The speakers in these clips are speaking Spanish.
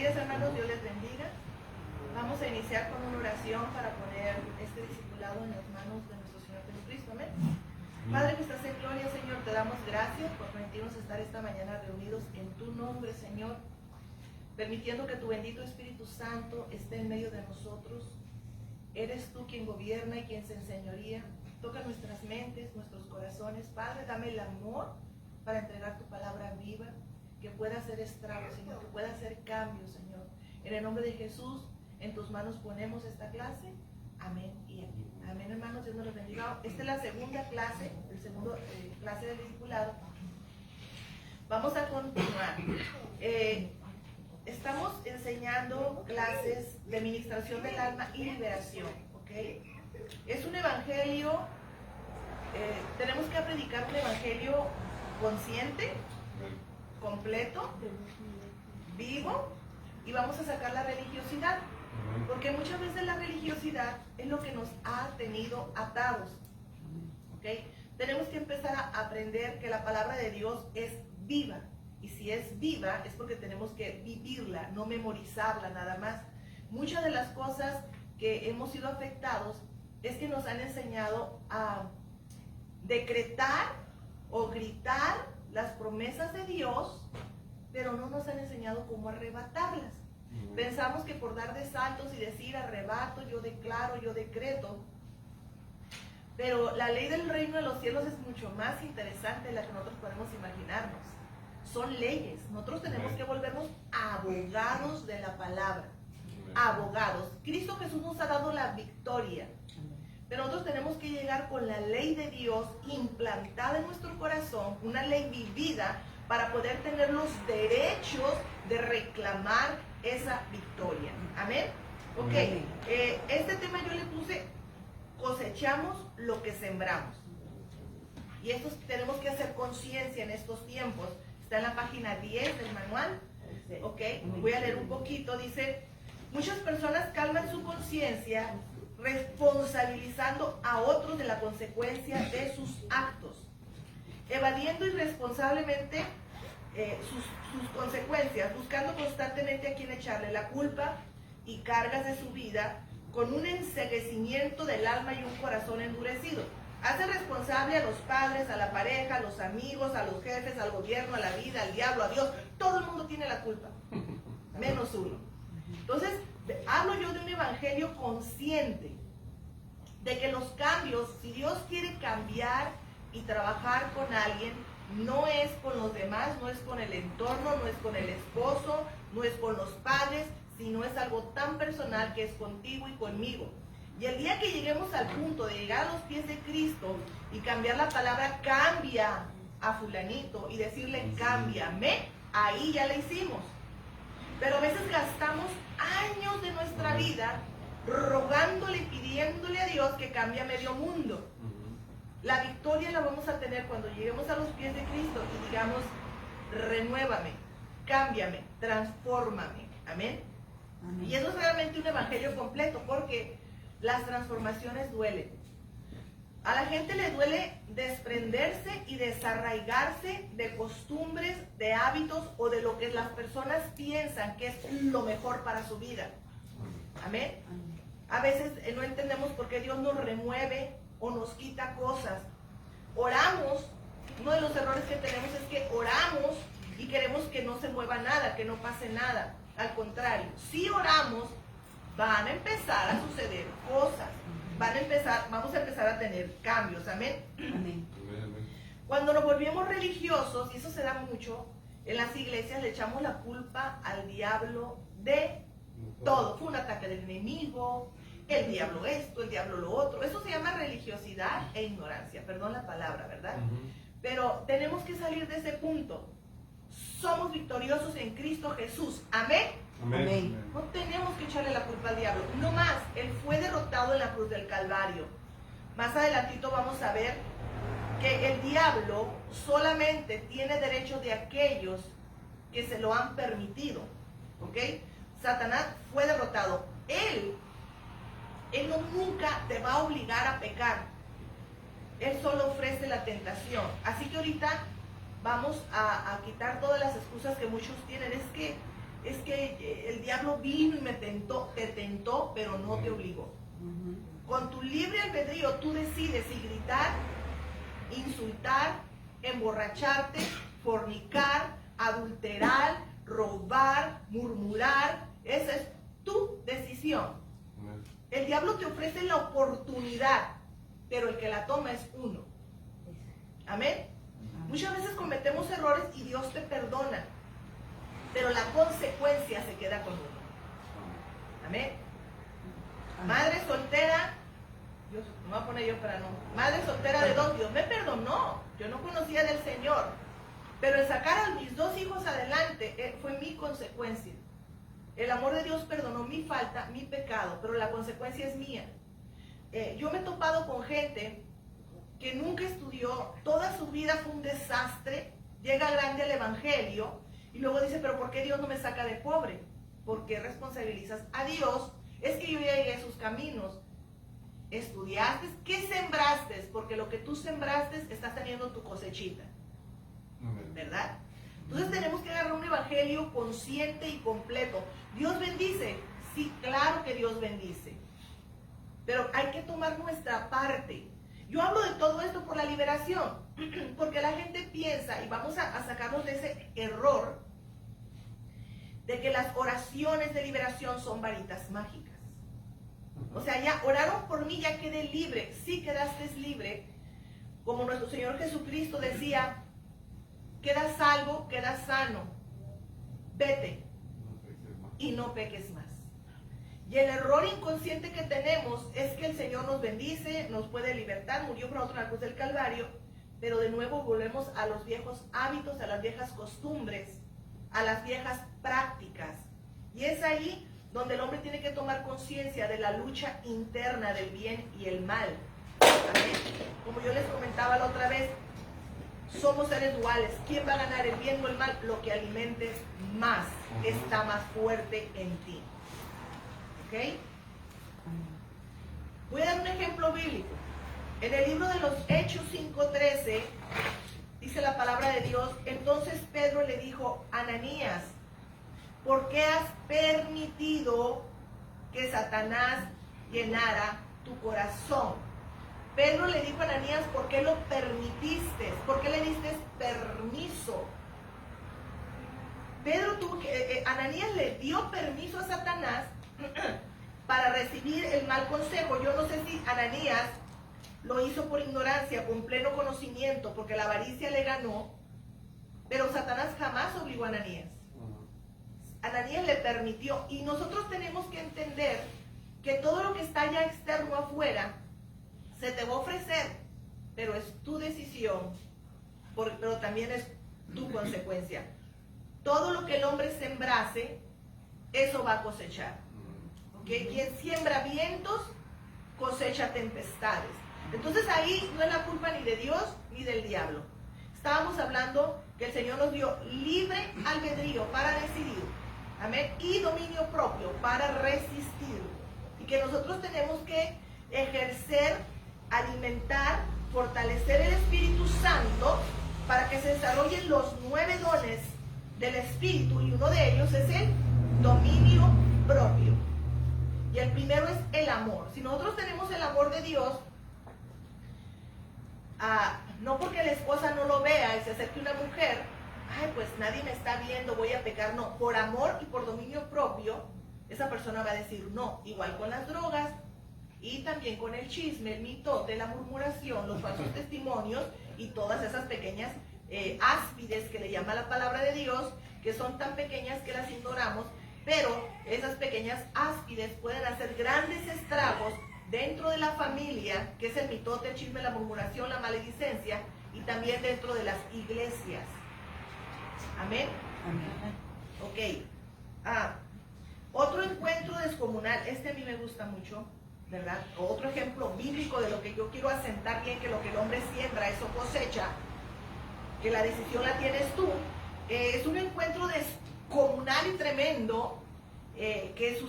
días, hermanos, Dios les bendiga. Vamos a iniciar con una oración para poner este discipulado en las manos de nuestro Señor Jesucristo. Amén. Padre que estás en gloria, Señor, te damos gracias por permitirnos estar esta mañana reunidos en tu nombre, Señor, permitiendo que tu bendito Espíritu Santo esté en medio de nosotros. Eres tú quien gobierna y quien se enseñoría. Toca nuestras mentes, nuestros corazones. Padre, dame el amor para entregar tu palabra viva, que pueda hacer estragos, Señor, que pueda hacer cambios, Señor. En el nombre de Jesús, en tus manos ponemos esta clase. Amén y amén. Amén, hermanos, Dios nos los bendiga. Esta es la segunda clase, clase del discipulado. Vamos a continuar. Estamos enseñando clases de ministración del alma y liberación, ¿ok? Es un evangelio, tenemos que predicar un evangelio consciente, completo, vivo, y vamos a sacar la religiosidad, porque muchas veces la religiosidad es lo que nos ha tenido atados, ¿ok? Tenemos que empezar a aprender que la palabra de Dios es viva, y si es viva es porque tenemos que vivirla, no memorizarla nada más. Muchas de las cosas que hemos sido afectados es que nos han enseñado a decretar o gritar las promesas de Dios, pero no nos han enseñado cómo arrebatarlas. Pensamos que por dar de saltos y decir arrebato, yo declaro, yo decreto, pero la ley del reino de los cielos es mucho más interesante de la que nosotros podemos imaginarnos. Son leyes. Nosotros tenemos que volvernos abogados de la palabra. Abogados. Cristo Jesús nos ha dado la victoria, pero nosotros tenemos que llegar con la ley de Dios implantada en nuestro corazón, una ley vivida, para poder tener los derechos de reclamar esa victoria. Amén. Ok, este tema yo le puse: cosechamos lo que sembramos. Y esto tenemos que hacer conciencia en estos tiempos. Está en la página 10 del manual. Ok, voy a leer un poquito. Dice: muchas personas calman su conciencia responsabilizando a otros de la consecuencia de sus actos, evadiendo irresponsablemente sus consecuencias, buscando constantemente a quien echarle la culpa y cargas de su vida, con un enceguecimiento del alma y un corazón endurecido. Hace responsable a los padres, a la pareja, a los amigos, a los jefes, al gobierno, a la vida, al diablo, a Dios. Todo el mundo tiene la culpa, menos uno. Entonces, hablo yo de un evangelio consciente, de que los cambios, si Dios quiere cambiar y trabajar con alguien, no es con los demás, no es con el entorno, no es con el esposo, no es con los padres, sino es algo tan personal que es contigo y conmigo. Y el día que lleguemos al punto de llegar a los pies de Cristo y cambiar la palabra cambia a fulanito y decirle cámbiame, ahí ya la hicimos. Pero a veces gastamos años de nuestra vida rogándole y pidiéndole a Dios que cambie a medio mundo. La victoria la vamos a tener cuando lleguemos a los pies de Cristo y digamos: renuévame, cámbiame, transfórmame. Amén. Y eso es realmente un evangelio completo, porque las transformaciones duelen. A la gente le duele desprenderse y desarraigarse de costumbres, de hábitos o de lo que las personas piensan que es lo mejor para su vida. Amén. A veces no entendemos por qué Dios nos remueve o nos quita cosas. Oramos. Uno de los errores que tenemos es que oramos y queremos que no se mueva nada, que no pase nada. Al contrario, si oramos, van a empezar a suceder cosas. Vamos a empezar a tener cambios. Amén. Amén. Cuando nos volvemos religiosos, y eso se da mucho en las iglesias, le echamos la culpa al diablo de todo. Fue un ataque del enemigo, el diablo esto, el diablo lo otro. Eso se llama religiosidad e ignorancia. Perdón la palabra, ¿verdad? Pero tenemos que salir de ese punto. Somos victoriosos en Cristo Jesús. Amén. Amén. No tenemos que echarle la culpa al diablo. No más, él fue derrotado en la cruz del Calvario. Más adelantito vamos a ver que el diablo solamente tiene derecho de aquellos que se lo han permitido. ¿Ok? Satanás fue derrotado. Él nunca te va a obligar a pecar. Él solo ofrece la tentación. Así que ahorita vamos a quitar todas las excusas que muchos tienen. Es que es que el diablo vino y me tentó, te tentó, pero no te obligó. Con tu libre albedrío tú decides si gritar, insultar, emborracharte, fornicar, adulterar, robar, murmurar. Esa es tu decisión. El diablo te ofrece la oportunidad, pero el que la toma es uno. Amén. Muchas veces cometemos errores y Dios te perdona, pero la consecuencia se queda con uno. Amén. Madre soltera, Dios, no me voy a poner yo para no. Madre soltera de 2, Dios me perdonó. Yo no conocía del Señor, pero el sacar a mis 2 hijos adelante fue mi consecuencia. El amor de Dios perdonó mi falta, mi pecado, pero la consecuencia es mía. Yo me he topado con gente que nunca estudió, toda su vida fue un desastre, llega grande al evangelio y luego dice, pero ¿por qué Dios no me saca de pobre? ¿Por qué responsabilizas a Dios? Es que yo ya llegué a sus caminos. ¿Estudiaste? ¿Qué sembraste? Porque lo que tú sembraste estás teniendo tu cosechita, ¿verdad? Entonces tenemos que agarrar un evangelio consciente y completo. ¿Dios bendice? Sí, claro que Dios bendice, pero hay que tomar nuestra parte. Yo hablo de todo esto por la liberación, porque la gente piensa, y vamos a sacarnos de ese error, de que las oraciones de liberación son varitas mágicas. O sea, ya oraron por mí, ya quedé libre. Sí quedaste libre, como nuestro Señor Jesucristo decía, quedas salvo, quedas sano, vete y no peques más. Y el error inconsciente que tenemos es que el Señor nos bendice, nos puede libertar, murió por nosotros en la cruz del Calvario, pero de nuevo volvemos a los viejos hábitos, a las viejas costumbres, a las viejas prácticas. Y es ahí donde el hombre tiene que tomar conciencia de la lucha interna del bien y el mal. ¿Amén? Como yo les comentaba la otra vez, somos seres duales. ¿Quién va a ganar, el bien o el mal? Lo que alimentes más está más fuerte en ti. ¿Ok? Voy a dar un ejemplo bíblico. En el libro de los Hechos 5:13 dice la palabra de Dios, entonces Pedro le dijo, Ananías, ¿por qué has permitido que Satanás llenara tu corazón? Pedro le dijo a Ananías, ¿por qué lo permitiste? ¿Por qué le diste permiso? Ananías le dio permiso a Satanás para recibir el mal consejo. Yo no sé si Ananías lo hizo por ignorancia, con pleno conocimiento, porque la avaricia le ganó, pero Satanás jamás obligó a Ananías. Ananías le permitió, y nosotros tenemos que entender que todo lo que está allá externo afuera se te va a ofrecer, pero es tu decisión, pero también es tu consecuencia. Todo lo que el hombre sembrase, eso va a cosechar. ¿Okay? Quien siembra vientos, cosecha tempestades. Entonces ahí no es la culpa ni de Dios ni del diablo. Estábamos hablando que el Señor nos dio libre albedrío para decidir, amén, y dominio propio para resistir. Y que nosotros tenemos que ejercer, alimentar, fortalecer el Espíritu Santo para que se desarrollen los 9 dones del Espíritu, y uno de ellos es el dominio propio. Y el primero es el amor. Si nosotros tenemos el amor de Dios, no porque la esposa no lo vea y se acerque una mujer, ay, pues nadie me está viendo, voy a pecar. No, por amor y por dominio propio, esa persona va a decir no. Igual con las drogas y también con el chisme, el mitote, la murmuración, los falsos testimonios y todas esas pequeñas áspides que le llama la palabra de Dios, que son tan pequeñas que las ignoramos, pero esas pequeñas áspides pueden hacer grandes estragos dentro de la familia, que es el mitote, el chisme, la murmuración, la maledicencia, y también dentro de las iglesias. Amén. Ok. Otro encuentro descomunal, este a mí me gusta mucho, ¿verdad? Otro ejemplo bíblico de lo que yo quiero asentar bien, que lo que el hombre siembra, eso cosecha, que la decisión la tienes tú. Es un encuentro descomunal y tremendo, que eso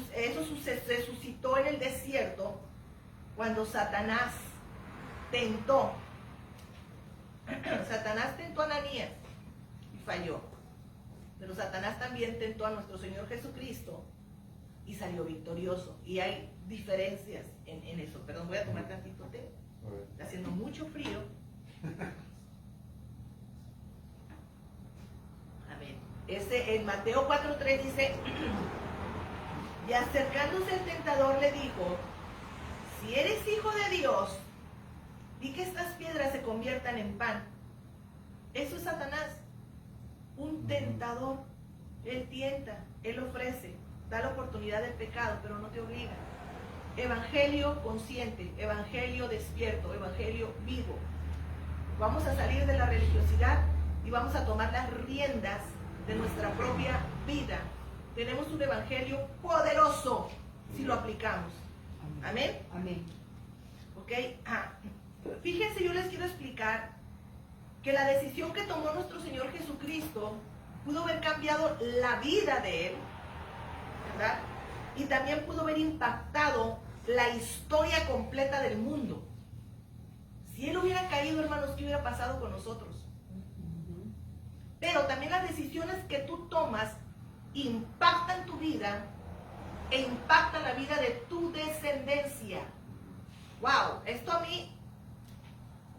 se suscitó en el desierto, cuando Satanás tentó. Satanás tentó a Ananías y falló, Pero Satanás también tentó a nuestro Señor Jesucristo y salió victorioso. Y hay diferencias en eso. Perdón, voy a tomar tantito té. Está haciendo mucho frío. Amén. En Mateo 4:3 dice, y acercándose el tentador le dijo, si eres hijo de Dios, di que estas piedras se conviertan en pan. Eso es Satanás, un tentador. Él tienta, él ofrece, da la oportunidad del pecado, pero no te obliga. Evangelio consciente, evangelio despierto, evangelio vivo. Vamos a salir de la religiosidad y vamos a tomar las riendas de nuestra propia vida. Tenemos un evangelio poderoso si lo aplicamos. Amén. Amén. Ok. Fíjense, yo les quiero explicar que la decisión que tomó nuestro Señor Jesucristo pudo haber cambiado la vida de Él, ¿verdad? Y también pudo haber impactado la historia completa del mundo. Si Él hubiera caído, hermanos, ¿qué hubiera pasado con nosotros? Pero también las decisiones que tú tomas impactan tu vida e impactan la vida de tu descendencia. Wow, esto a mí,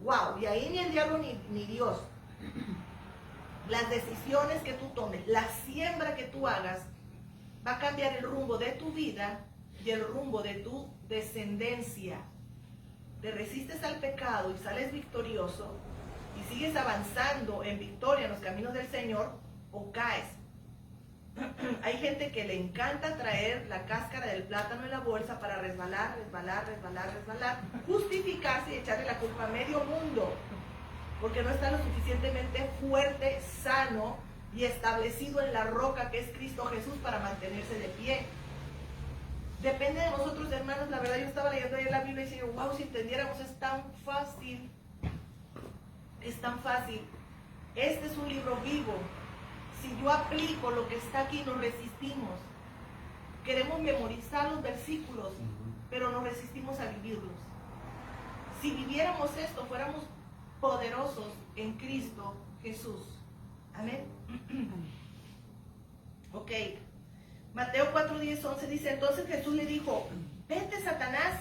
wow, y ahí ni el diablo ni Dios. Las decisiones que tú tomes, la siembra que tú hagas, va a cambiar el rumbo de tu vida y el rumbo de tu descendencia. Te resistes al pecado y sales victorioso y sigues avanzando en victoria en los caminos del Señor, o caes. Hay gente que le encanta traer la cáscara del plátano en la bolsa para resbalar, justificarse y echarle la culpa a medio mundo, porque no está lo suficientemente fuerte, sano y establecido en la roca que es Cristo Jesús para mantenerse de pie. Depende de nosotros, hermanos. La verdad, yo estaba leyendo ayer la Biblia y decía, wow, si entendiéramos, es tan fácil. Es tan fácil. Este es un libro vivo. Si yo aplico lo que está aquí, nos resistimos. Queremos memorizar los versículos, pero nos resistimos a vivirlos. Si viviéramos esto, fuéramos poderosos en Cristo Jesús. Amén. Ok. Mateo 4, 10, 11 dice, entonces Jesús le dijo, vete, Satanás,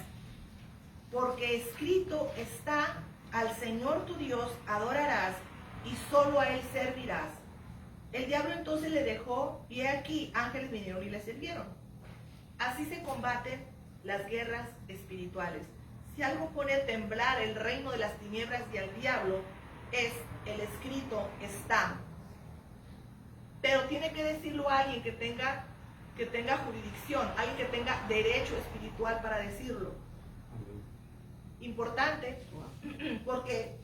porque escrito está, al Señor tu Dios adorarás y solo a Él servirás. El diablo entonces le dejó y he aquí ángeles vinieron y le sirvieron. Así se combaten las guerras espirituales. Si algo pone a temblar el reino de las tinieblas y al diablo, es el escrito está. Pero tiene que decirlo alguien que tenga jurisdicción, alguien que tenga derecho espiritual para decirlo. Importante, porque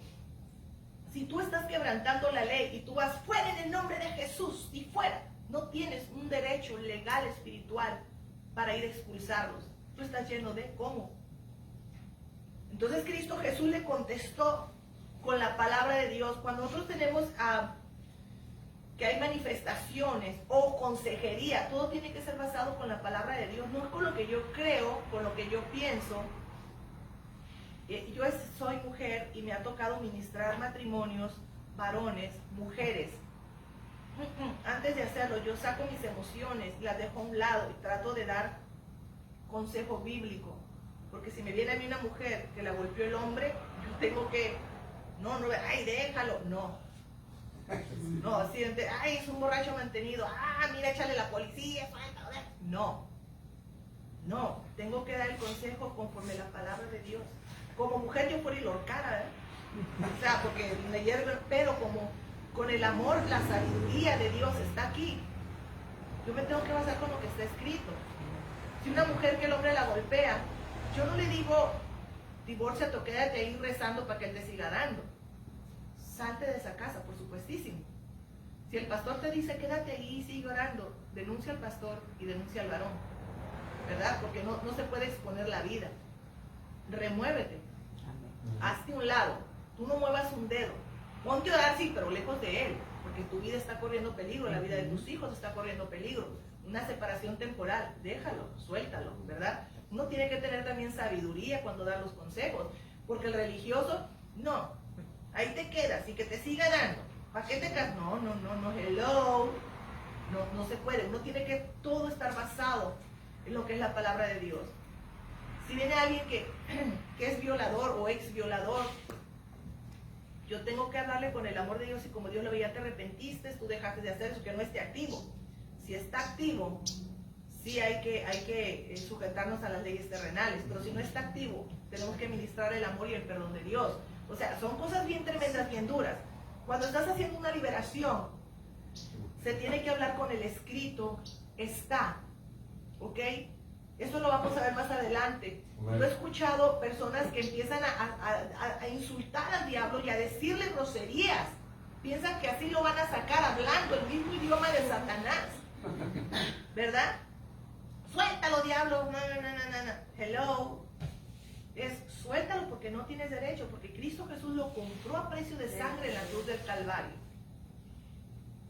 si tú estás quebrantando la ley y tú vas fuera en el nombre de Jesús y fuera, no tienes un derecho legal espiritual para ir a expulsarlos. Tú estás lleno de ¿cómo? Entonces Cristo Jesús le contestó con la palabra de Dios. Cuando nosotros tenemos que hay manifestaciones o consejería, todo tiene que ser basado con la palabra de Dios, no con lo que yo creo, con lo que yo pienso. Yo soy mujer y me ha tocado ministrar matrimonios, varones, mujeres. Antes de hacerlo, yo saco mis emociones y las dejo a un lado y trato de dar consejo bíblico. Porque si me viene a mí una mujer que la golpeó el hombre, yo tengo que, ay, déjalo, no, así, ay, es un borracho mantenido, mira, échale la policía, no, tengo que dar el consejo conforme la palabra de Dios. Como mujer yo por ir lorcara, o sea, porque me hierve, pero como con el amor, la sabiduría de Dios está aquí, yo me tengo que basar con lo que está escrito. Si una mujer que el hombre la golpea, yo no le digo, divórciate o quédate ahí rezando para que él te siga dando. Salte de esa casa, por supuestísimo. Si el pastor te dice, quédate ahí y sigue orando, denuncia al pastor y denuncia al varón, ¿verdad? Porque no se puede exponer la vida. Remuévete. Hazte un lado. Tú no muevas un dedo. Ponte a orar, sí, pero lejos de él, porque tu vida está corriendo peligro, la vida de tus hijos está corriendo peligro. Una separación temporal, déjalo, suéltalo, ¿verdad? Uno tiene que tener también sabiduría cuando da los consejos, porque el religioso, no, ahí te quedas y que te siga dando. ¿Para qué te casas? No, hello. No se puede. Uno tiene que todo estar basado en lo que es la palabra de Dios. Si viene alguien que es violador o ex violador, yo tengo que hablarle con el amor de Dios y como Dios lo veía, te arrepentiste, tú dejaste de hacer eso, que no esté activo. Si está activo, sí hay que sujetarnos a las leyes terrenales, pero si no está activo, tenemos que ministrar el amor y el perdón de Dios. O sea, son cosas bien tremendas, bien duras. Cuando estás haciendo una liberación, se tiene que hablar con el escrito, está, ¿ok? Eso lo vamos a ver más adelante. Yo he escuchado personas que empiezan a insultar al diablo y a decirle groserías. Piensan que así lo van a sacar hablando el mismo idioma de Satanás. ¿Verdad? Suéltalo, diablo. No. Hello. Suéltalo porque no tienes derecho, porque Cristo Jesús lo compró a precio de sangre en la cruz del Calvario.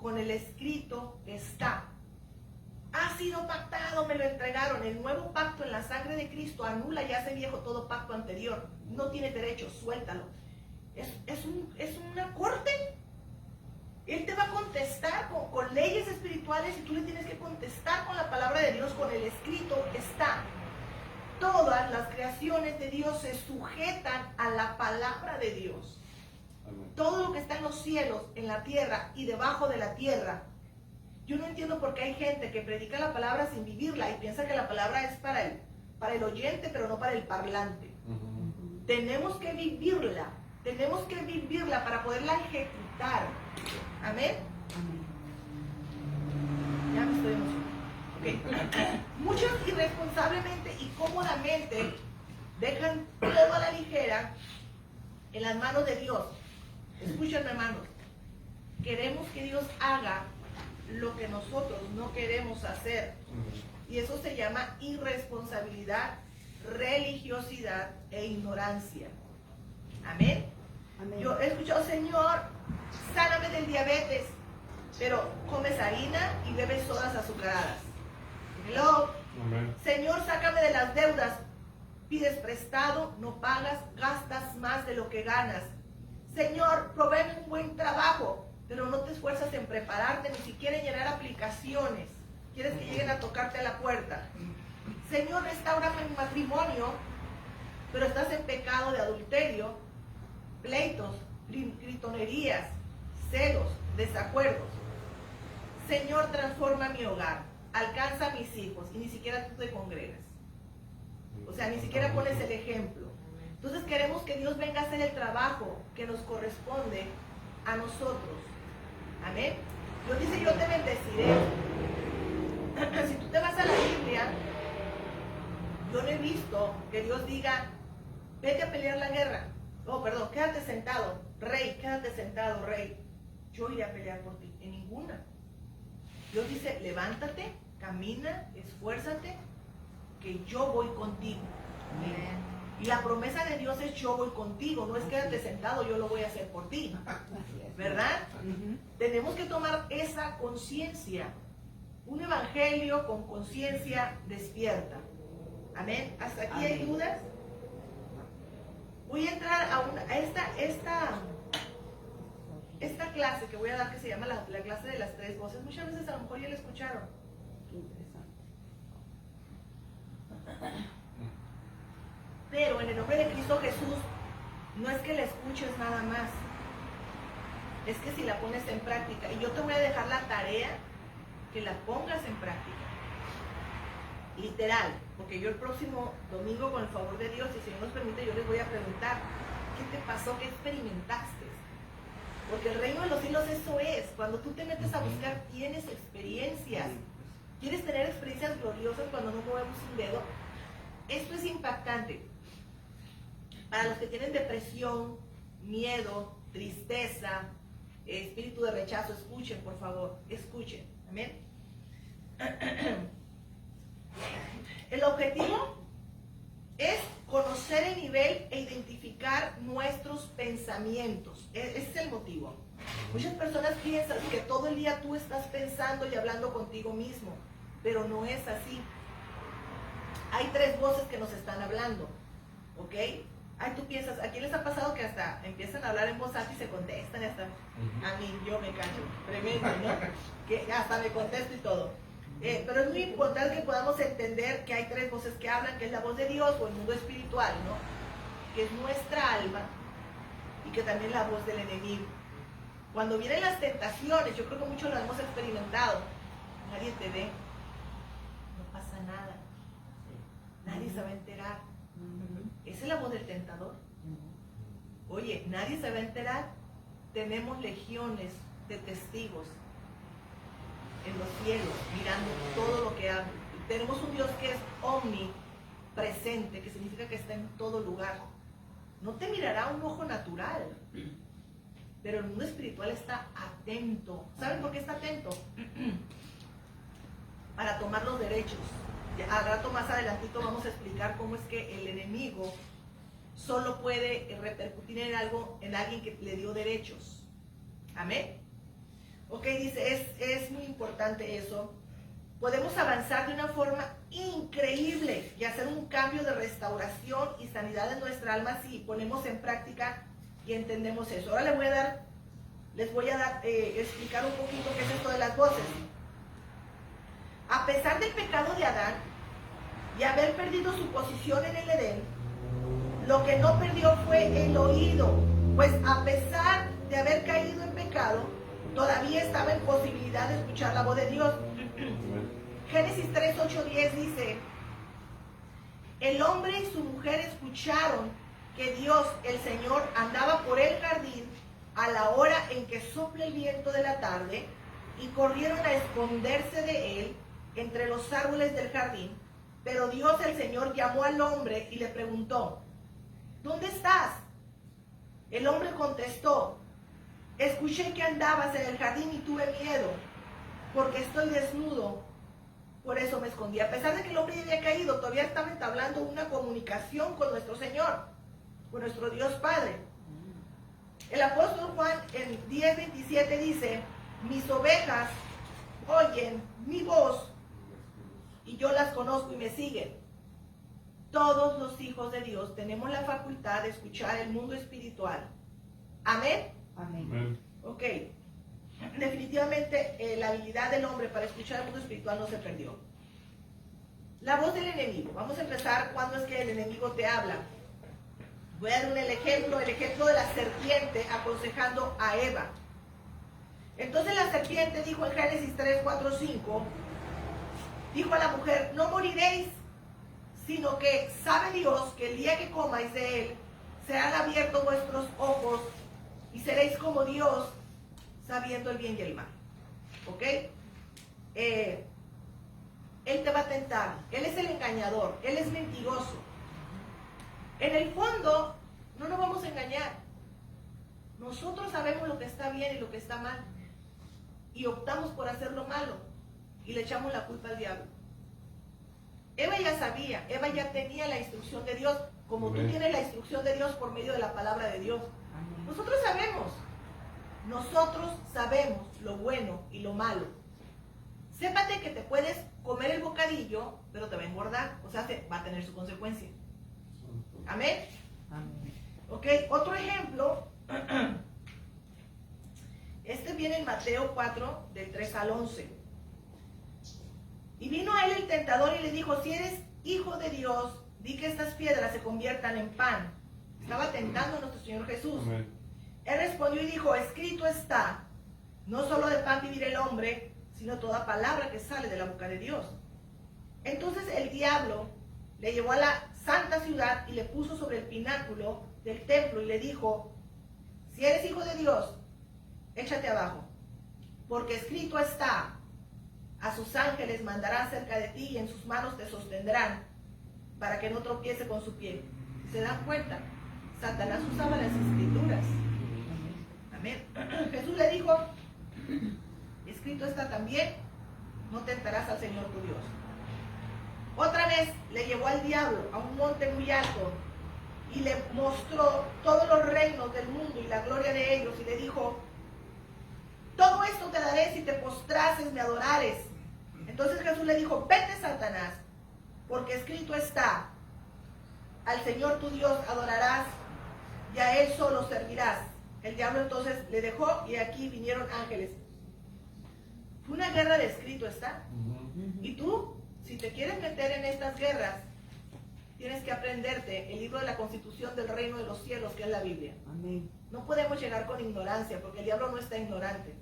Con el escrito está. Ha sido pactado, me lo entregaron. El nuevo pacto en la sangre de Cristo anula y hace viejo todo pacto anterior. No tiene derecho, suéltalo. Es una corte. Él te va a contestar con leyes espirituales y tú le tienes que contestar con la palabra de Dios, con el escrito está. Todas las creaciones de Dios se sujetan a la palabra de Dios. Amén. Todo lo que está en los cielos, en la tierra y debajo de la tierra. Yo no entiendo por qué hay gente que predica la palabra sin vivirla y piensa que la palabra es para el oyente, pero no para el parlante. Tenemos que vivirla para poderla ejecutar. Amén. Ya me estoy emocionando. Okay. Muchos irresponsablemente y cómodamente dejan todo a la ligera en las manos de Dios. Escúchenme, hermanos. Queremos que Dios haga lo que nosotros no queremos hacer. Y eso se llama irresponsabilidad, religiosidad e ignorancia. Amén. Amén. Yo he escuchado, Señor, sáname del diabetes, pero comes harina y bebes sodas azucaradas. Hello. Amén. Señor, sácame de las deudas. Pides prestado, no pagas, gastas más de lo que ganas. Señor, provéeme un buen trabajo, pero no te esfuerzas en prepararte, ni siquiera en llenar aplicaciones. Quieres que lleguen a tocarte a la puerta. Señor, restáurame mi matrimonio, pero estás en pecado de adulterio, pleitos, gritonerías, celos, desacuerdos. Señor, transforma mi hogar, alcanza a mis hijos, y ni siquiera tú te congregas. O sea, ni siquiera pones el ejemplo. Entonces queremos que Dios venga a hacer el trabajo que nos corresponde a nosotros. Amén. Dios dice, yo te bendeciré. Si tú te vas a la Biblia, yo no he visto que Dios diga, vete a pelear la guerra. Oh, perdón, quédate sentado, rey, quédate sentado, rey. Yo iré a pelear por ti. En ninguna. Dios dice, levántate, camina, esfuérzate, que yo voy contigo. Amén. Y la promesa de Dios es yo voy contigo, no es quédate sentado, yo lo voy a hacer por ti. ¿Verdad? Tenemos que tomar esa conciencia. Un evangelio con conciencia despierta. Amén. ¿Hasta aquí hay dudas? Voy a entrar a esta clase que voy a dar, que se llama la clase de las tres voces. Muchas veces a lo mejor ya la escucharon. Qué interesante. Pero en el nombre de Cristo Jesús, no es que la escuches nada más, es que si la pones en práctica, y yo te voy a dejar la tarea que la pongas en práctica, literal, porque yo el próximo domingo, con el favor de Dios, y si Dios nos permite, yo les voy a preguntar, ¿qué te pasó? ¿Qué experimentaste? Porque el reino de los cielos eso es, cuando tú te metes a buscar, tienes experiencias, quieres tener experiencias gloriosas cuando no movemos un dedo. Esto es impactante. Para los que tienen depresión, miedo, tristeza, espíritu de rechazo, escuchen, por favor, escuchen. Amén. El objetivo es conocer el nivel e identificar nuestros pensamientos. Ese es el motivo. Muchas personas piensan que todo el día tú estás pensando y hablando contigo mismo, pero no es así. Hay tres voces que nos están hablando, ¿ok? Ay, tú piensas, ¿a quién les ha pasado que hasta empiezan a hablar en voz alta y se contestan? Hasta, a mí, yo me canso, tremendo, ¿no? Que hasta me contesto y todo. Pero es muy importante que podamos entender que hay tres voces que hablan, que es la voz de Dios o el mundo espiritual, ¿no? Que es nuestra alma y que también es la voz del enemigo. Cuando vienen las tentaciones, yo creo que muchos lo hemos experimentado, nadie te ve, no pasa nada, nadie se va a enterar. Esa es la voz del tentador. Oye, nadie se va a enterar. Tenemos legiones de testigos en los cielos, mirando todo lo que hago. Tenemos un Dios que es omnipresente, que significa que está en todo lugar. No te mirará un ojo natural, pero el mundo espiritual está atento. ¿Saben por qué está atento? Para tomar los derechos. Al rato más adelantito vamos a explicar cómo es que el enemigo solo puede repercutir en algo, en alguien que le dio derechos. Amén. Ok, dice, es muy importante eso. Podemos avanzar de una forma increíble y hacer un cambio de restauración y sanidad en nuestra alma si ponemos en práctica y entendemos eso. Ahora les voy a explicar un poquito qué es esto de las voces. A pesar del pecado de Adán y haber perdido su posición en el Edén, lo que no perdió fue el oído, pues a pesar de haber caído en pecado, todavía estaba en posibilidad de escuchar la voz de Dios. Génesis 3, 8, 10 dice, el hombre y su mujer escucharon que Dios, el Señor, andaba por el jardín a la hora en que sopla el viento de la tarde y corrieron a esconderse de él entre los árboles del jardín. Pero Dios, el Señor, llamó al hombre y le preguntó, ¿dónde estás? El hombre contestó, escuché que andabas en el jardín y tuve miedo, porque estoy desnudo, por eso me escondí. A pesar de que el hombre ya había caído, todavía estaba entablando una comunicación con nuestro Señor, con nuestro Dios Padre. El apóstol Juan en 10:27 dice, mis ovejas oyen mi voz y yo las conozco y me siguen. Todos los hijos de Dios tenemos la facultad de escuchar el mundo espiritual. ¿Amén? Amén. Ok. Definitivamente la habilidad del hombre para escuchar el mundo espiritual no se perdió. La voz del enemigo. Vamos a empezar cuando es que el enemigo te habla. Voy a dar el ejemplo de la serpiente aconsejando a Eva. Entonces la serpiente dijo en Génesis 3, 4, 5, dijo a la mujer, no moriréis, sino que sabe Dios que el día que comáis de él, serán abiertos vuestros ojos y seréis como Dios, sabiendo el bien y el mal. ¿Ok? Él te va a tentar, él es el engañador, él es mentiroso. En el fondo, no nos vamos a engañar. Nosotros sabemos lo que está bien y lo que está mal. Y optamos por hacer lo malo. Y le echamos la culpa al diablo. Eva ya sabía, Eva ya tenía la instrucción de Dios, como tú tienes la instrucción de Dios por medio de la palabra de Dios. Nosotros sabemos lo bueno y lo malo. Sépate que te puedes comer el bocadillo, pero te va a engordar, o sea, va a tener su consecuencia. Amén. Amén. Ok, otro ejemplo, este viene en Mateo 4, del 3 al 11. Y vino a él el tentador y le dijo, si eres hijo de Dios, di que estas piedras se conviertan en pan. Estaba tentando a nuestro Señor Jesús. Amén. Él respondió y dijo, escrito está, no solo de pan vivirá el hombre, sino toda palabra que sale de la boca de Dios. Entonces el diablo le llevó a la santa ciudad y le puso sobre el pináculo del templo y le dijo, si eres hijo de Dios, échate abajo, porque escrito está, a sus ángeles mandará cerca de ti y en sus manos te sostendrán, para que no tropiece con su pie. ¿Se dan cuenta? Satanás usaba las escrituras. Amén. Jesús le dijo, escrito está también, no tentarás al Señor tu Dios. Otra vez le llevó al diablo a un monte muy alto y le mostró todos los reinos del mundo y la gloria de ellos y le dijo, todo esto te daré si te postrases, me adorares. Entonces Jesús le dijo, vete, Satanás, porque escrito está, al Señor tu Dios adorarás y a Él solo servirás. El diablo entonces le dejó y aquí vinieron ángeles. Fue una guerra de escrito, ¿está? Y tú, si te quieres meter en estas guerras, tienes que aprenderte el libro de la Constitución del Reino de los Cielos, que es la Biblia. Amén. No podemos llegar con ignorancia, porque el diablo no está ignorante.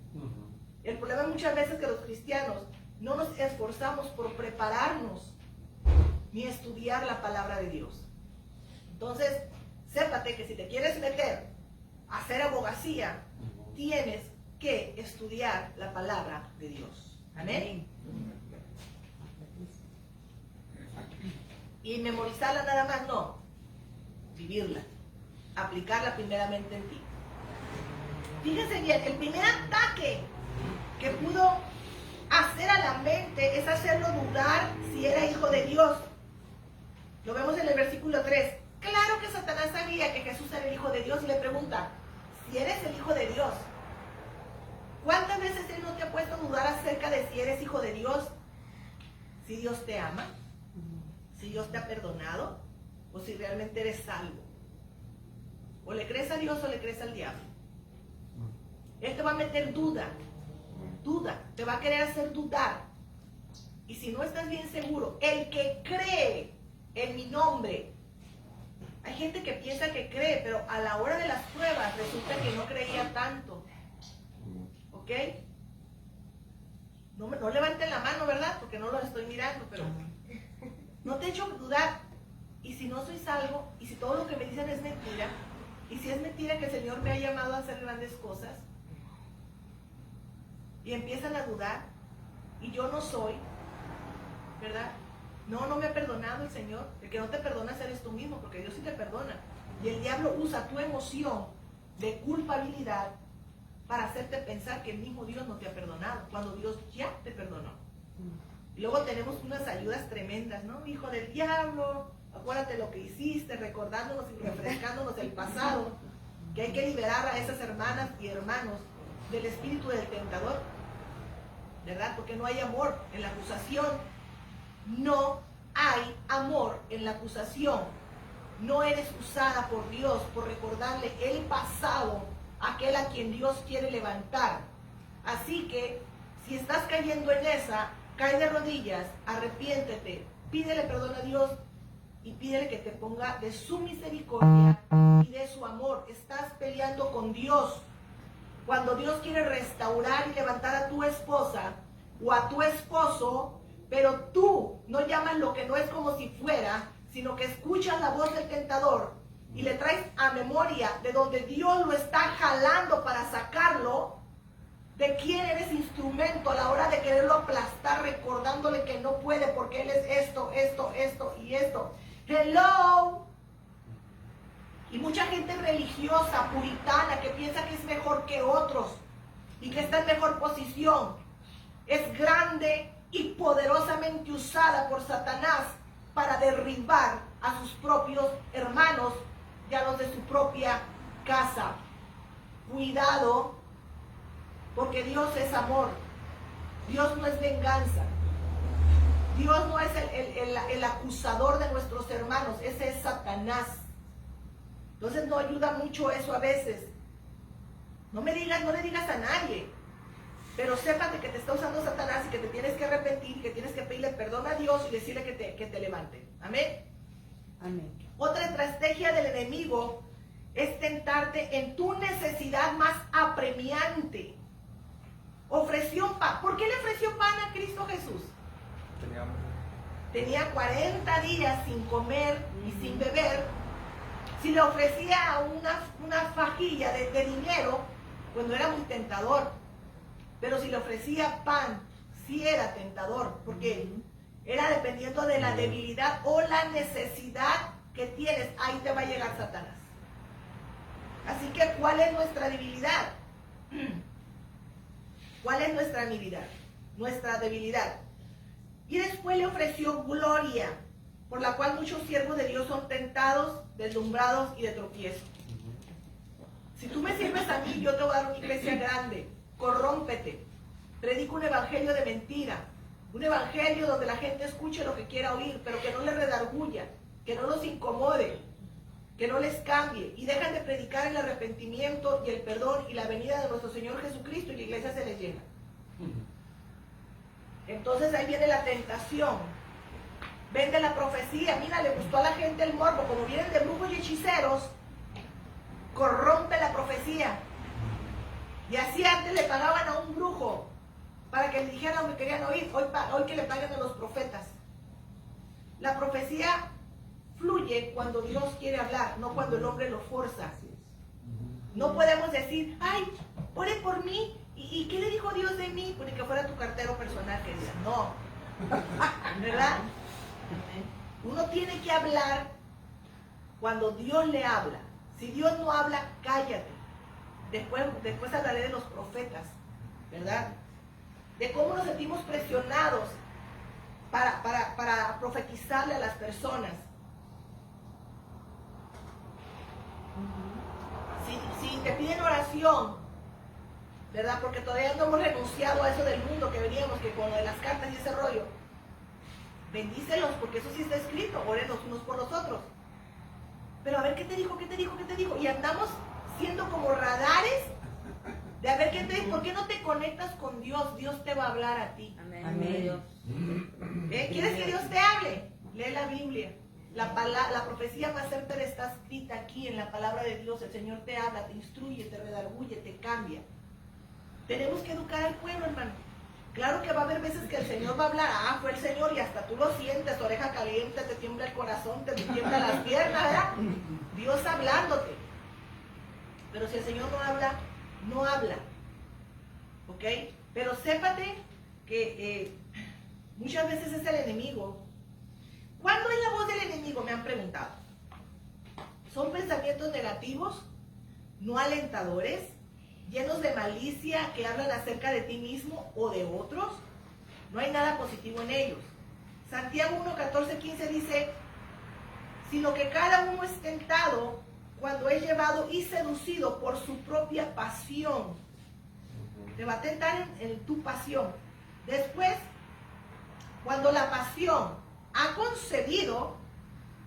El problema muchas veces es que los cristianos no nos esforzamos por prepararnos ni estudiar la palabra de Dios. Entonces, sépate que si te quieres meter a hacer abogacía, tienes que estudiar la palabra de Dios. Amén. Y memorizarla nada más, no. Vivirla. Aplicarla primeramente en ti. Fíjense bien, el primer ataque que pudo hacer a la mente es hacerlo dudar si era hijo de Dios. Lo vemos en el versículo 3. Claro que Satanás sabía que Jesús era el hijo de Dios y le pregunta, si eres el hijo de Dios, ¿cuántas veces Él no te ha puesto a dudar acerca de si eres hijo de Dios? Si Dios te ama, si Dios te ha perdonado, o si realmente eres salvo. O le crees a Dios o le crees al diablo. Él te va a meter duda, te va a querer hacer dudar. Y si no estás bien seguro, el que cree en mi nombre, hay gente que piensa que cree, pero a la hora de las pruebas resulta que no creía tanto. ¿Ok? No levanten la mano, ¿verdad? Porque no los estoy mirando, pero no te echo dudar. Y si no soy salvo, y si todo lo que me dicen es mentira, y si es mentira que el Señor me ha llamado a hacer grandes cosas, y empiezan a dudar, y yo no soy, ¿verdad? No me ha perdonado el Señor. El que no te perdona eres tú mismo, porque Dios sí te perdona. Y el diablo usa tu emoción de culpabilidad para hacerte pensar que el mismo Dios no te ha perdonado, cuando Dios ya te perdonó. Y luego tenemos unas ayudas tremendas, ¿no? Hijo del diablo, acuérdate lo que hiciste, recordándonos y refrescándonos el pasado, que hay que liberar a esas hermanas y hermanos del espíritu del tentador, ¿verdad? Porque no hay amor en la acusación. No hay amor en la acusación. No eres usada por Dios por recordarle el pasado a aquel a quien Dios quiere levantar. Así que, si estás cayendo en esa, cae de rodillas, arrepiéntete, pídele perdón a Dios y pídele que te ponga de su misericordia y de su amor. Estás peleando con Dios. Cuando Dios quiere restaurar y levantar a tu esposa o a tu esposo, pero tú no llamas lo que no es como si fuera, sino que escuchas la voz del tentador y le traes a memoria de donde Dios lo está jalando para sacarlo, de quién eres instrumento a la hora de quererlo aplastar, recordándole que no puede porque él es esto y esto. Hello. Y mucha gente religiosa, puritana, que piensa que es mejor que otros y que está en mejor posición, es grande y poderosamente usada por Satanás para derribar a sus propios hermanos y a los de su propia casa. Cuidado, porque Dios es amor. Dios no es venganza. Dios no es el acusador de nuestros hermanos, ese es Satanás. Entonces no ayuda mucho eso a veces. No le digas a nadie. Pero sépate que te está usando Satanás y que te tienes que arrepentir, que tienes que pedirle perdón a Dios y decirle que te levante. Amén. Amén. Otra estrategia del enemigo es tentarte en tu necesidad más apremiante. Ofreció pan. ¿Por qué le ofreció pan a Cristo Jesús? Tenía 40 días sin comer y sin beber. Si le ofrecía una fajilla de dinero, pues no era muy tentador. Pero si le ofrecía pan, sí era tentador, porque era dependiendo de la debilidad o la necesidad que tienes. Ahí te va a llegar Satanás. Así que, ¿cuál es nuestra debilidad? ¿Cuál es nuestra debilidad? Nuestra debilidad. Y después le ofreció gloria, por la cual muchos siervos de Dios son tentados, deslumbrados y de tropiezo. Si tú me sirves a mí, yo te voy a dar una iglesia grande. Corrómpete. Predica un evangelio de mentira. Un evangelio donde la gente escuche lo que quiera oír, pero que no le redarguya, que no los incomode, que no les cambie, y dejan de predicar el arrepentimiento y el perdón y la venida de nuestro Señor Jesucristo, y la iglesia se les llena. Entonces ahí viene la tentación. Vende la profecía. Mira, le gustó a la gente el morbo. Como vienen de brujos y hechiceros, corrompe la profecía. Y así antes le pagaban a un brujo para que le dijeran lo que querían oír. Hoy que le paguen a los profetas. La profecía fluye cuando Dios quiere hablar, no cuando el hombre lo forza. No podemos decir, ay, ore por mí. ¿Y qué le dijo Dios de mí? Pues ni que fuera tu cartero personal, querida. No. ¿Verdad? Uno tiene que hablar cuando Dios le habla. Si Dios no habla, cállate. Después hablaré de los profetas, ¿verdad? De cómo nos sentimos presionados para profetizarle a las personas. Si te piden oración, ¿verdad? Porque todavía no hemos renunciado a eso del mundo que veníamos, que con lo de las cartas y ese rollo. Bendícelos, porque eso sí está escrito. Oren los unos por los otros. Pero a ver, ¿qué te dijo? ¿Qué te dijo? ¿Qué te dijo? Y andamos siendo como radares de a ver qué te dijo. ¿Por qué no te conectas con Dios? Dios te va a hablar a ti. Amén. Amén. ¿Quieres que Dios te hable? Lee la Biblia. La profecía más certera está escrita aquí en la palabra de Dios. El Señor te habla, te instruye, te redarguye, te cambia. Tenemos que educar al pueblo, hermano. Claro que va a haber veces que el Señor va a hablar. Ah, fue el Señor, y hasta tú lo sientes, oreja caliente, te tiembla el corazón, te tiembla las piernas, ¿verdad? Dios hablándote. Pero si el Señor no habla, no habla. ¿Ok? Pero sépate que muchas veces es el enemigo. ¿Cuándo es la voz del enemigo? Me han preguntado. Son pensamientos negativos, no alentadores, llenos de malicia, que hablan acerca de ti mismo o de otros. No hay nada positivo en ellos. Santiago 1, 14, 15 dice, sino que cada uno es tentado cuando es llevado y seducido por su propia pasión. Te va a tentar en tu pasión. Después, cuando la pasión ha concebido,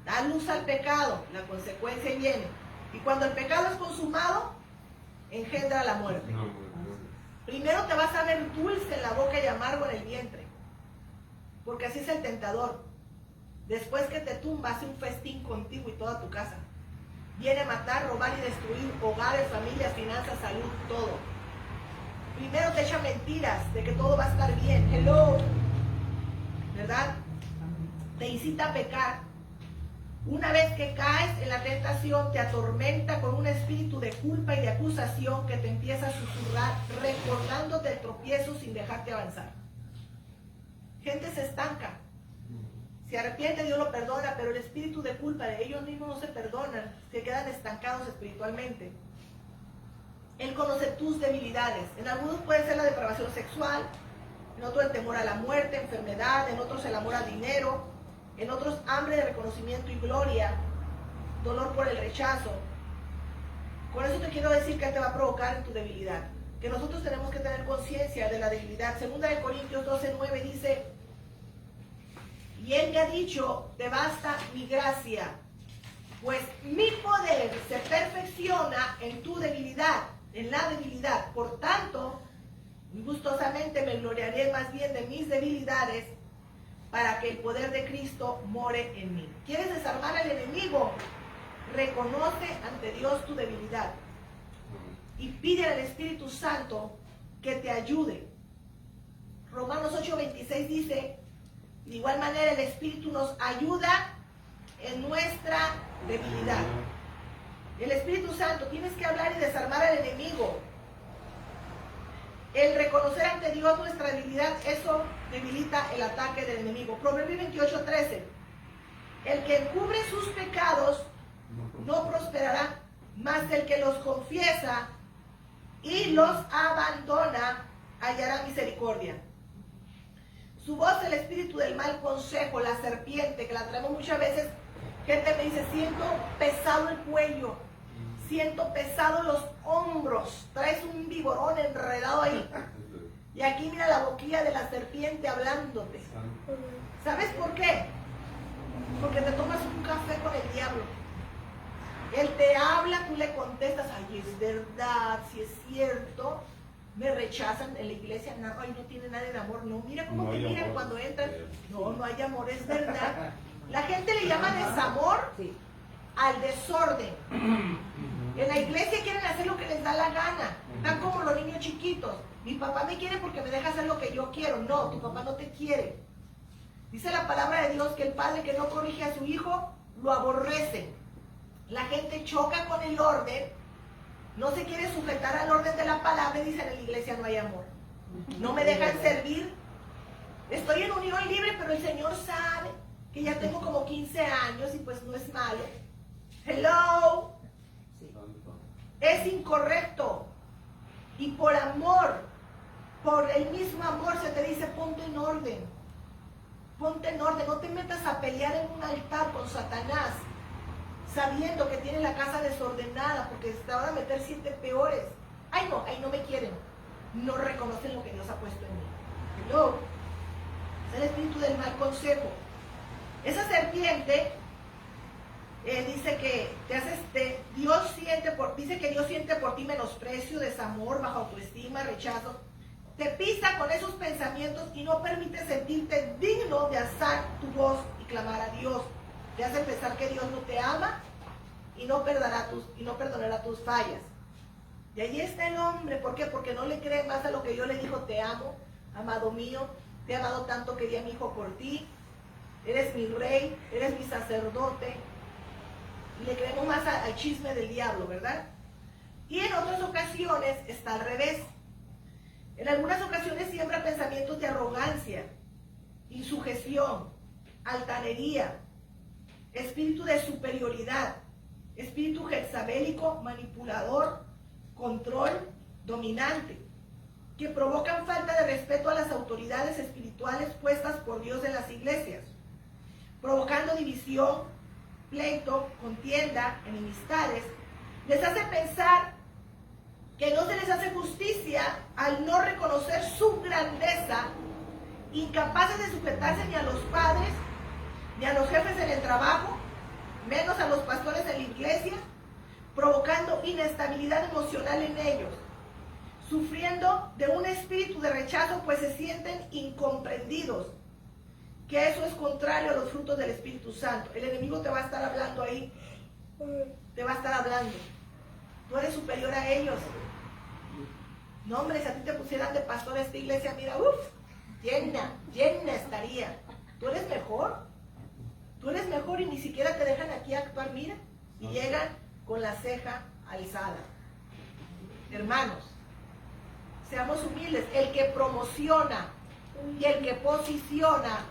da luz al pecado, la consecuencia viene. Y cuando el pecado es consumado, engendra la muerte. Primero te vas a ver dulce en la boca y amargo en el vientre, porque así es el tentador. Después que te tumba, hace un festín contigo y toda tu casa. Viene a matar, robar y destruir hogares, familias, finanzas, salud, todo. Primero te echa mentiras de que todo va a estar bien. Hello, ¿verdad? Te incita a pecar. Una vez que caes en la tentación, te atormenta con un espíritu de culpa y de acusación que te empieza a susurrar, recordándote el tropiezo sin dejarte avanzar. Gente se estanca. Se arrepiente, Dios lo perdona, pero el espíritu de culpa de ellos mismos no se perdonan, se quedan estancados espiritualmente. Él conoce tus debilidades. En algunos puede ser la depravación sexual, en otros el temor a la muerte, enfermedad, en otros el amor al dinero, en otros hambre de reconocimiento y gloria, dolor por el rechazo. Con eso te quiero decir que Él te va a provocar en tu debilidad, que nosotros tenemos que tener conciencia de la debilidad. Segunda de Corintios 12:9 dice, y Él me ha dicho, te basta mi gracia, pues mi poder se perfecciona en tu debilidad, en la debilidad. Por tanto, gustosamente me gloriaré más bien de mis debilidades, para que el poder de Cristo more en mí. ¿Quieres desarmar al enemigo? Reconoce ante Dios tu debilidad y pide al Espíritu Santo que te ayude. Romanos 8:26 dice, de igual manera el Espíritu nos ayuda en nuestra debilidad. El Espíritu Santo, tienes que hablar y desarmar al enemigo. El reconocer ante Dios nuestra debilidad, eso debilita el ataque del enemigo. Proverbios 28:13. El que encubre sus pecados no prosperará, mas el que los confiesa y los abandona hallará misericordia. Su voz, el espíritu del mal consejo, la serpiente, que la traemos muchas veces. Gente me dice, siento pesado el cuello, siento pesado los hombros, traes un viborón enredado ahí. Y aquí mira la boquilla de la serpiente hablándote. ¿Sabes por qué? Porque te tomas un café con el diablo. Él te habla, tú le contestas, ay, es verdad, si es cierto. Me rechazan en la iglesia, no, ay, no tiene nadie de amor. No, mira cómo te miran cuando entran. No, no hay amor, es verdad. La gente le llama desamor al desorden. En la iglesia quieren hacer lo que les da la gana. Están como los niños chiquitos. Mi papá me quiere porque me deja hacer lo que yo quiero. No, tu papá no te quiere. Dice la palabra de Dios que el padre que no corrige a su hijo lo aborrece. La gente choca con el orden, no se quiere sujetar al orden de la palabra y dicen en la iglesia no hay amor. No me dejan servir. Estoy en unión libre, pero el Señor sabe que ya tengo como 15 años y pues no es malo. Hello. Es incorrecto. Y por amor, por el mismo amor se te dice ponte en orden. Ponte en orden, no te metas a pelear en un altar con Satanás, sabiendo que tiene la casa desordenada, porque te van a meter 7 peores. Ay no, ahí no me quieren. No reconocen lo que Dios ha puesto en mí. Hello. Es el espíritu del mal consejo. Esa serpiente dice que dice que Dios siente por ti menosprecio, desamor, baja autoestima, rechazo. Te pisa con esos pensamientos y no permite sentirte digno de alzar tu voz y clamar a Dios. Te hace pensar que Dios no te ama y no perdonará tus fallas. Y ahí está el hombre. ¿Por qué? Porque no le cree más a lo que yo le digo, te amo, amado mío, te he amado tanto que di a mi hijo por ti, eres mi rey, eres mi sacerdote. Y le creemos más al chisme del diablo, ¿verdad? Y en otras ocasiones está al revés. En algunas ocasiones siembra pensamientos de arrogancia, insujeción, altanería, espíritu de superioridad, espíritu jezabélico, manipulador, control, dominante, que provocan falta de respeto a las autoridades espirituales puestas por Dios en las iglesias, provocando división, pleito, contienda, enemistades. Les hace pensar que no se les hace justicia al no reconocer su grandeza, incapaces de sujetarse ni a los padres, ni a los jefes en el trabajo, menos a los pastores en la iglesia, provocando inestabilidad emocional en ellos, sufriendo de un espíritu de rechazo, pues se sienten incomprendidos, que eso es contrario a los frutos del Espíritu Santo. El enemigo te va a estar hablando ahí, te va a estar hablando. Tú eres superior a ellos. No, hombre, si a ti te pusieran de pastor a esta iglesia, mira, llena estaría. Tú eres mejor y ni siquiera te dejan aquí actuar, mira, y llegan con la ceja alzada. Hermanos, seamos humildes. El que promociona y el que posiciona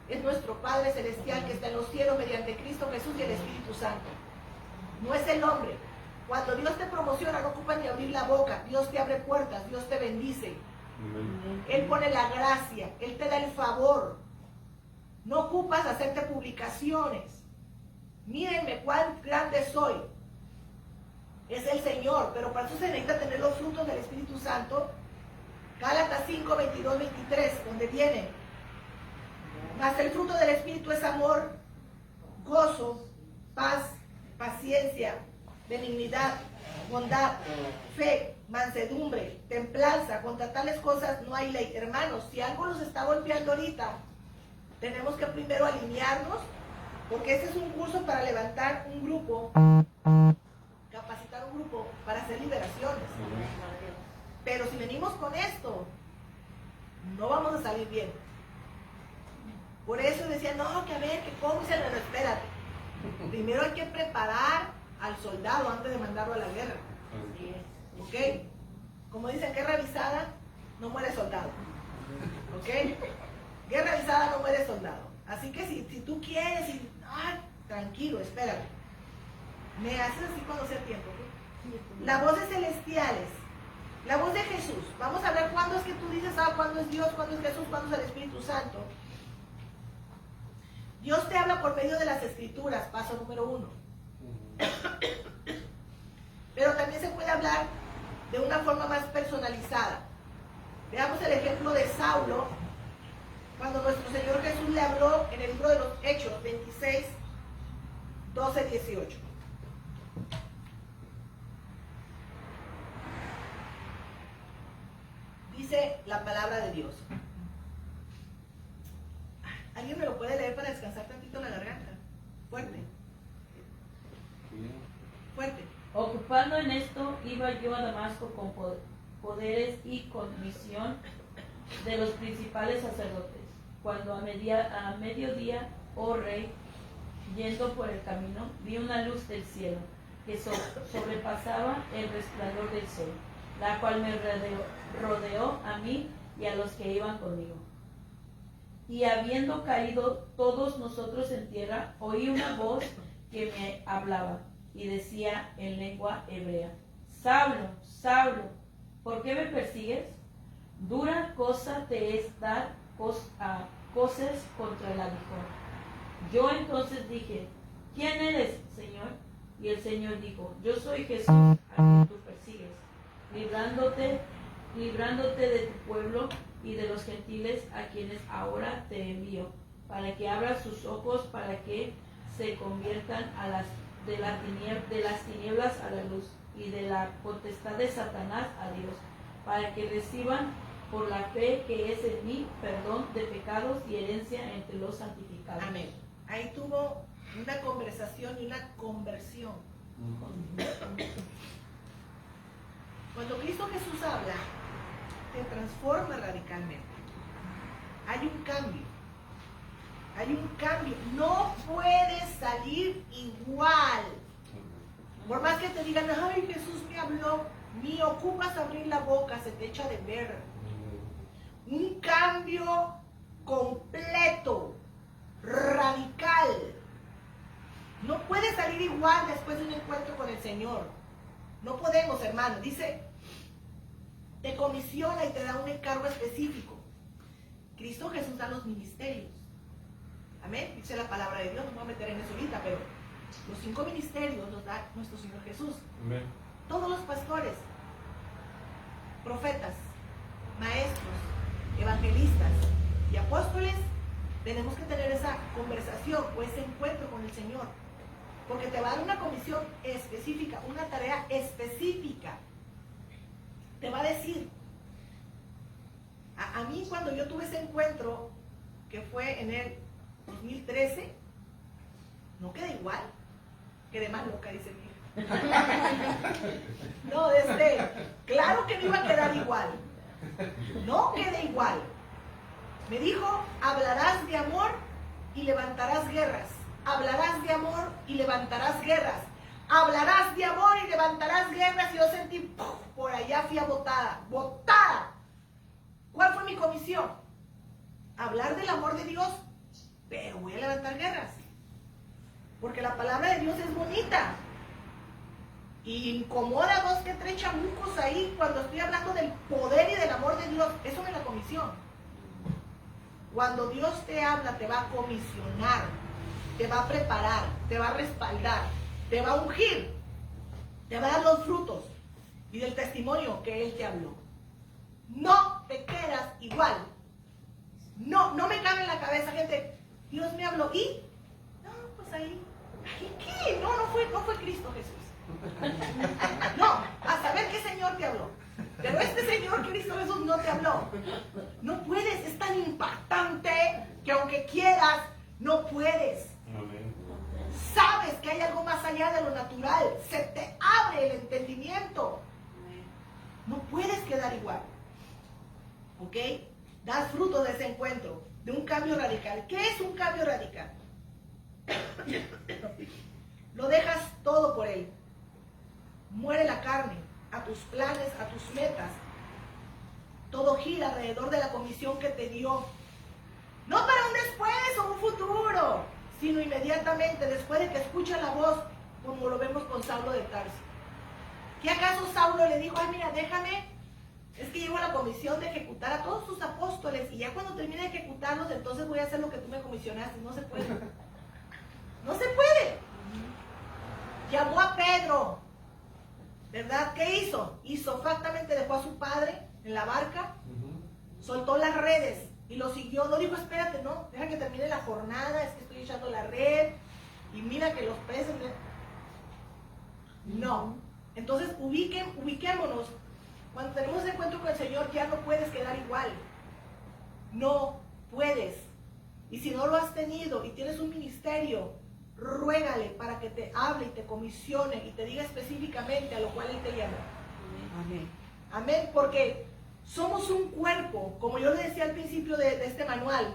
es nuestro Padre Celestial que está en los cielos mediante Cristo Jesús y el Espíritu Santo. No es el hombre. Cuando Dios te promociona, no ocupas ni abrir la boca. Dios te abre puertas, Dios te bendice. Él pone la gracia, Él te da el favor. No ocupas hacerte publicaciones. Mírenme cuán grande soy. Es el Señor, pero para eso se necesita tener los frutos del Espíritu Santo. Gálatas 5, 22, 23, donde viene. Mas el fruto del Espíritu es amor, gozo, paz, paciencia, benignidad, bondad, fe, mansedumbre, templanza. Contra tales cosas no hay ley. Hermanos, si algo nos está golpeando ahorita, tenemos que primero alinearnos, porque este es un curso para levantar un grupo, capacitar un grupo para hacer liberaciones. Pero si venimos con esto, no vamos a salir bien. Por eso decía, no, que a ver, que cómo se le espérate. Primero hay que preparar al soldado antes de mandarlo a la guerra. ¿Ok? Como dicen, guerra avisada, no muere soldado. ¿Ok? Guerra avisada, no muere soldado. Así que si tú quieres, tranquilo, espérate. Me haces así cuando sea tiempo. ¿Okay? Las voces celestiales. La voz de Jesús. Vamos a ver cuándo es que tú dices, cuándo es Dios, cuándo es Jesús, cuándo es el Espíritu Santo. Dios te habla por medio de las Escrituras, paso número 1. Pero también se puede hablar de una forma más personalizada. Veamos el ejemplo de Saulo, cuando nuestro Señor Jesús le habló en el libro de los Hechos 28. 12:18. Dice la palabra de Dios. ¿Alguien me lo puede leer para descansar tantito la garganta? Fuerte. Fuerte. Ocupando en esto, iba yo a Damasco con poderes y con misión de los principales sacerdotes. Cuando a mediodía, oh rey, yendo por el camino, vi una luz del cielo que sobrepasaba el resplandor del sol, la cual me rodeó a mí y a los que iban conmigo. Y habiendo caído todos nosotros en tierra, oí una voz que me hablaba y decía en lengua hebrea: Saulo, Saulo, ¿por qué me persigues? Dura cosa te es dar coces contra el aguijón. Yo entonces dije: ¿Quién eres, Señor? Y el Señor dijo: Yo soy Jesús, a quien tú persigues, librándote de tu pueblo y de los gentiles, a quienes ahora te envío, para que abras sus ojos, para que se conviertan de las tinieblas a la luz, y de la potestad de Satanás a Dios, para que reciban por la fe que es en mí perdón de pecados y herencia entre los santificados. Amén. Ahí tuvo una conversación y una conversión. Cuando Cristo Jesús habla, te transforma radicalmente. Hay un cambio. Hay un cambio. No puedes salir igual. Por más que te digan: ay, Jesús me habló, ni ocupas abrir la boca, se te echa de ver. Un cambio completo, radical. No puedes salir igual después de un encuentro con el Señor. No podemos, hermano. Dice, te comisiona y te da un encargo específico. Cristo Jesús da los ministerios. Amén. Dice la palabra de Dios. No me voy a meter en eso ahorita, pero los 5 ministerios los da nuestro Señor Jesús. Amén. Todos los pastores, profetas, maestros, evangelistas y apóstoles, tenemos que tener esa conversación o ese encuentro con el Señor, porque te va a dar una comisión específica, una tarea específica. Te va a decir, a mí cuando yo tuve ese encuentro, que fue en el 2013, no quedé igual, quedé más loca, dice mi hija. No, claro que no iba a quedar igual, no quedé igual. Me dijo: hablarás de amor y levantarás guerras. Hablarás de amor y levantarás guerras. Hablarás de amor y levantarás guerras. Y yo sentí, ¡puf!, por allá fui botada. ¡Botada! ¿Cuál fue mi comisión? Hablar del amor de Dios, pero voy a levantar guerras. Porque la palabra de Dios es bonita. Y incomoda a dos que tres chamucos ahí cuando estoy hablando del poder y del amor de Dios. Eso es la comisión. Cuando Dios te habla, te va a comisionar, te va a preparar, te va a respaldar, te va a ungir, te va a dar los frutos y del testimonio que Él te habló. No te quedas igual. No me cabe en la cabeza, gente. Dios me habló y, no, pues ahí, ¿qué? No fue Cristo Jesús. No, a saber qué Señor te habló. Pero este Señor Cristo Jesús no te habló. No puedes, es tan impactante que aunque quieras, no puedes. Amén. Sabes que hay algo más allá de lo natural. Se te abre el entendimiento. No puedes quedar igual. ¿Ok? Das fruto de ese encuentro, de un cambio radical. ¿Qué es un cambio radical? Lo dejas todo por Él. Muere la carne, a tus planes, a tus metas. Todo gira alrededor de la comisión que te dio. No para un después o un futuro, sino inmediatamente después de que escucha la voz, como lo vemos con Saulo de Tarso. ¿Qué acaso Saulo le dijo: ay, mira, déjame, es que llevo la comisión de ejecutar a todos tus apóstoles y ya cuando termine de ejecutarlos, entonces voy a hacer lo que tú me comisionaste? No se puede. No se puede. Llamó a Pedro, ¿verdad? ¿Qué hizo? Isofactamente dejó a su padre en la barca, soltó las redes y lo siguió. No dijo: espérate, no, deja que termine la jornada, es que estoy echando la red. y mira que los peces... No. Entonces ubiquémonos. Cuando tenemos el encuentro con el Señor ya no puedes quedar igual. No puedes. Y si no lo has tenido y tienes un ministerio, ruégale para que te hable y te comisione y te diga específicamente a lo cual Él te llama. Amén. Amén, porque somos un cuerpo, como yo le decía al principio de este manual,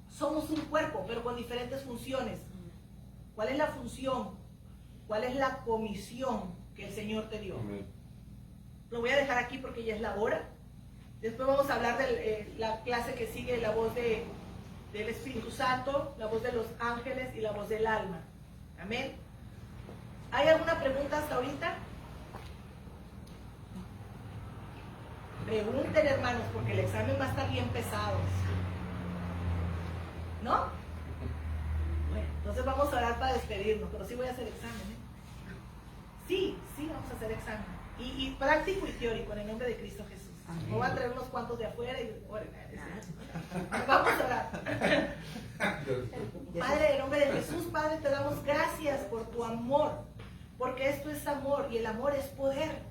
somos un cuerpo, pero con diferentes funciones. ¿Cuál es la función? ¿Cuál es la comisión que el Señor te dio? Amén. Lo voy a dejar aquí porque ya es la hora. Después vamos a hablar de la clase que sigue, la voz del Espíritu Santo, la voz de los ángeles y la voz del alma. Amén. ¿Hay alguna pregunta hasta ahorita? Pregunten, hermanos, porque el examen va a estar bien pesado. ¿No? Bueno, entonces vamos a orar para despedirnos, pero sí voy a hacer examen, ¿eh? Sí, vamos a hacer examen. Y práctico y teórico en el nombre de Cristo Jesús. Amén. No voy a traer unos cuantos de afuera y vamos a orar. Padre, en el nombre de Jesús, Padre, te damos gracias por tu amor, porque esto es amor y el amor es poder.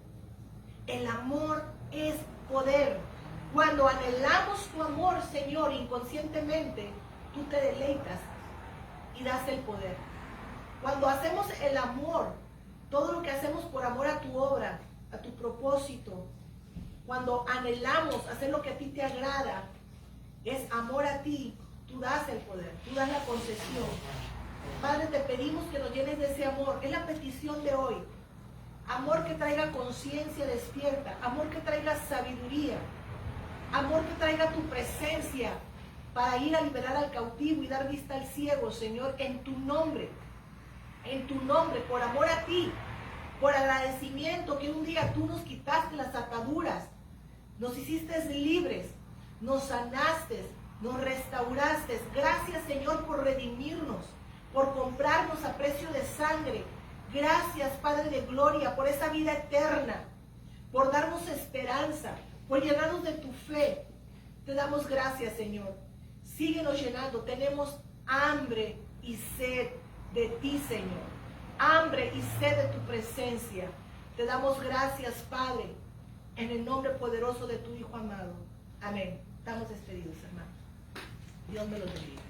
El amor es poder. Cuando anhelamos tu amor, Señor, inconscientemente, tú te deleitas y das el poder. Cuando hacemos el amor, todo lo que hacemos por amor a tu obra, a tu propósito, cuando anhelamos hacer lo que a ti te agrada, es amor a ti, tú das el poder, tú das la concesión. Padre, te pedimos que nos llenes de ese amor, es la petición de hoy. Amor que traiga conciencia despierta, amor que traiga sabiduría, amor que traiga tu presencia para ir a liberar al cautivo y dar vista al ciego, Señor, en tu nombre, por amor a ti, por agradecimiento que un día tú nos quitaste las ataduras, nos hiciste libres, nos sanaste, nos restauraste. Gracias, Señor, por redimirnos, por comprarnos a precio de sangre. Gracias, Padre de gloria, por esa vida eterna, por darnos esperanza, por llenarnos de tu fe. Te damos gracias, Señor. Síguenos llenando. Tenemos hambre y sed de ti, Señor. Hambre y sed de tu presencia. Te damos gracias, Padre, en el nombre poderoso de tu Hijo amado. Amén. Estamos despedidos, hermanos. Dios me los bendiga.